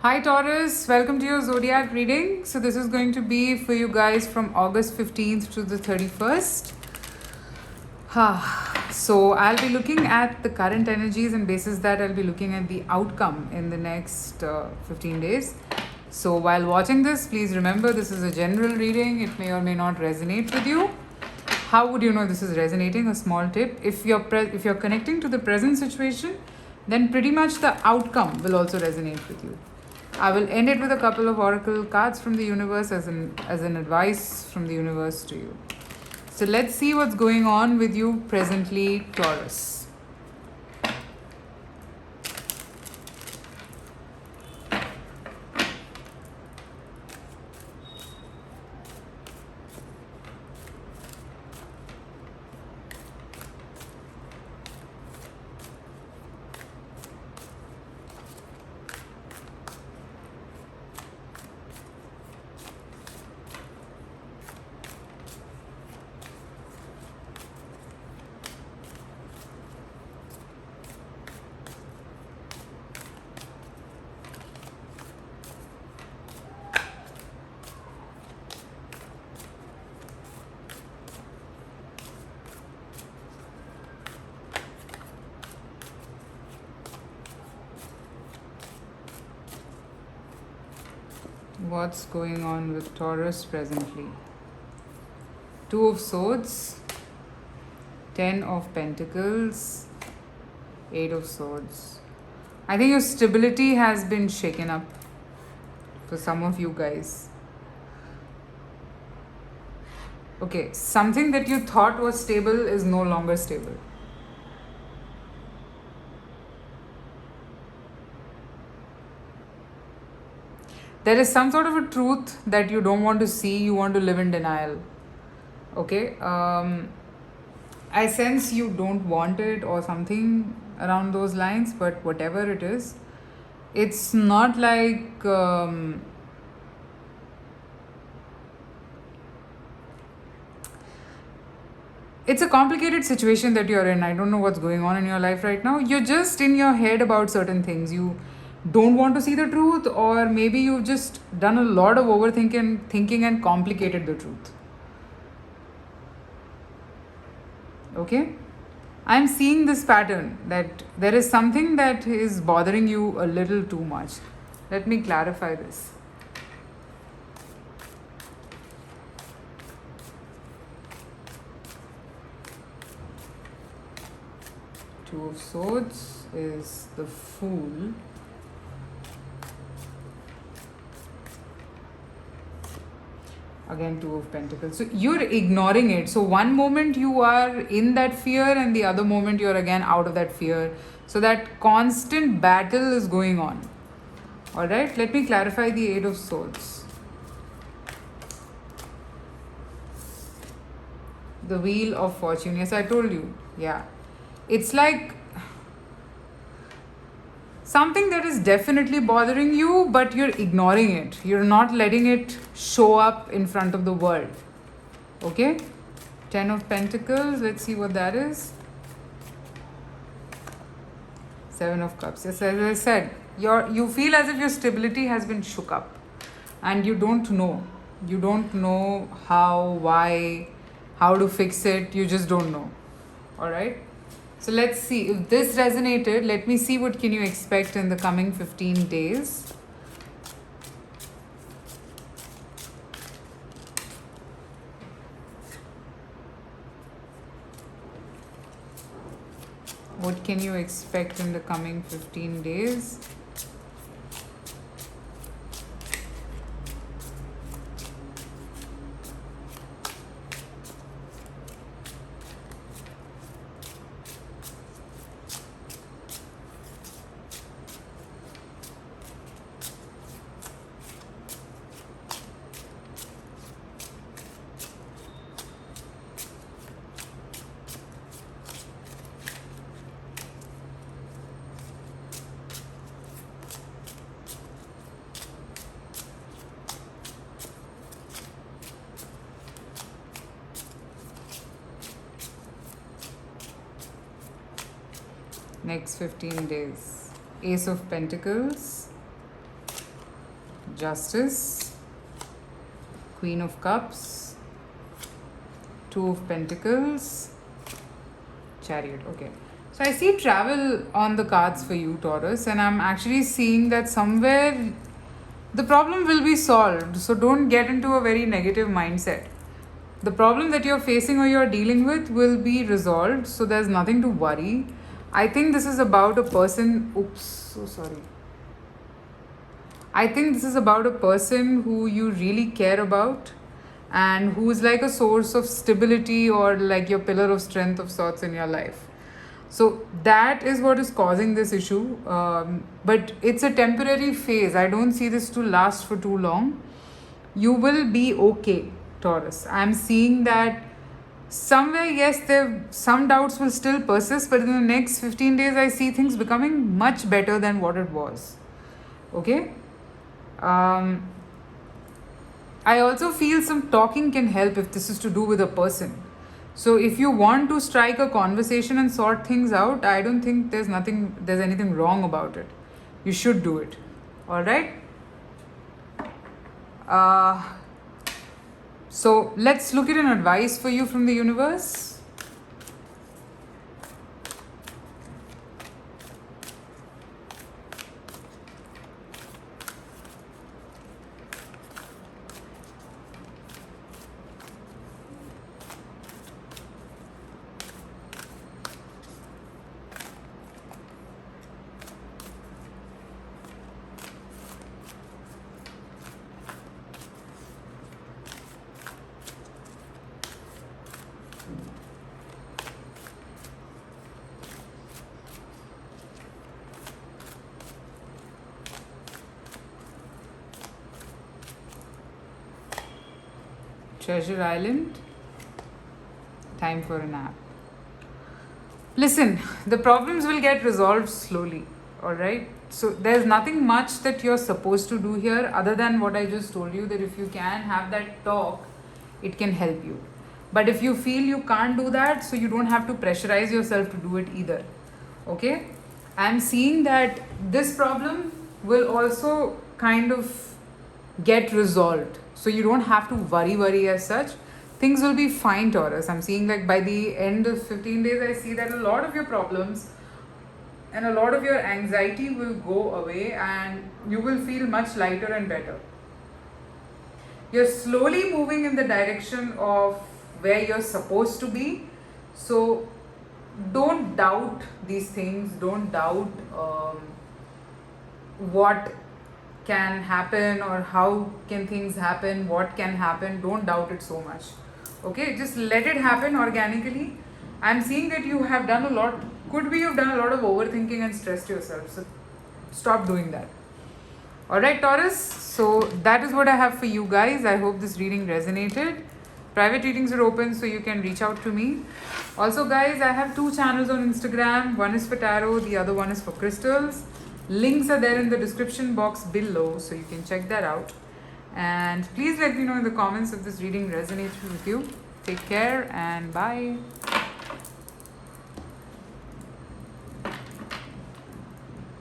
Hi Taurus, welcome to your zodiac reading. So this is going to be for you guys from August 15th to the 31st. So I'll be looking at the current energies, and basis that I'll be looking at the outcome in the next 15 days. So while watching this, please remember this is a general reading. It may or may not resonate with you. How would you know this is resonating? A small tip: if you're connecting to the present situation, then pretty much the outcome will also resonate with you. I will end it with a couple of oracle cards from the universe as an advice from the universe to you. So let's see what's going on with you presently, Taurus. What's going on with Taurus presently? Two of Swords, Ten of Pentacles, Eight of Swords. I think your stability has been shaken up for some of you guys. Okay, something that you thought was stable is no longer stable. There is some sort of a truth that you don't want to see, you want to live in denial. Okay, I sense you don't want it or something around those lines, but whatever it is, it's not like it's a complicated situation that you're in. I don't know what's going on in your life right now. You're just in your head about certain things. You don't want to see the truth, or maybe you've just done a lot of overthinking thinking and complicated the truth. Okay? I'm seeing this pattern that there is something that is bothering you a little too much. Let me clarify this. Two of Swords is the Fool. Again, Two of Pentacles. So you're ignoring it. So one moment you are in that fear, and the other moment you're again out of that fear. So that constant battle is going on. Alright, let me clarify the Eight of Swords. The Wheel of Fortune. Yes, I told you. Yeah. It's like something that is definitely bothering you, but you're ignoring it. You're not letting it show up in front of the world. Okay? Ten of Pentacles. Let's see what that is. Seven of Cups. Yes, as I said, you feel as if your stability has been shook up, and you don't know. You don't know how, why, how to fix it. You just don't know. Alright? So let's see if this resonated. Let me see what can you expect in the coming 15 days. What can you expect in the coming 15 days? Next 15 days. Ace of Pentacles, Justice, Queen of Cups, Two of Pentacles, Chariot. Okay. So I see travel on the cards for you, Taurus, and I'm actually seeing that somewhere the problem will be solved. So don't get into a very negative mindset. The problem that you're facing or you're dealing with will be resolved, so there's nothing to worry. I think this is about a person. Oops, so sorry. I think this is about a person who you really care about and who's like a source of stability or like your pillar of strength of sorts in your life. So that is what is causing this issue. But it's a temporary phase. I don't see this to last for too long. You will be okay, Taurus. I'm seeing that somewhere, yes, there some doubts will still persist, but in the next 15 days, I see things becoming much better than what it was. Okay? I also feel some talking can help if this is to do with a person. So if you want to strike a conversation and sort things out, I don't think there's anything wrong about it. You should do it. All right? So let's look at an advice for you from the universe. Treasure Island, time for a nap. Listen, the problems will get resolved slowly, alright? So there's nothing much that you're supposed to do here other than what I just told you, that if you can have that talk, it can help you. But if you feel you can't do that, so you don't have to pressurize yourself to do it either. Okay? I'm seeing that this problem will also kind of get resolved. So you don't have to worry as such. Things will be fine, Taurus. I'm seeing like by the end of 15 days, I see that a lot of your problems and a lot of your anxiety will go away and you will feel much lighter and better. You're slowly moving in the direction of where you're supposed to be. So don't doubt these things. Don't doubt what can happen or how can things happen, what can happen. Don't doubt it so much. Okay, just let it happen organically. I'm seeing that you have done a lot, could be you've done a lot of overthinking and stressed yourself. So stop doing that. Alright, Taurus. So that is what I have for you guys. I hope this reading resonated. Private readings are open, so you can reach out to me. Also, guys, I have 2 channels on Instagram. One is for tarot, the other one is for crystals. Links are there in the description box below, so you can check that out. And please let me know in the comments if this reading resonates with you. Take care and bye.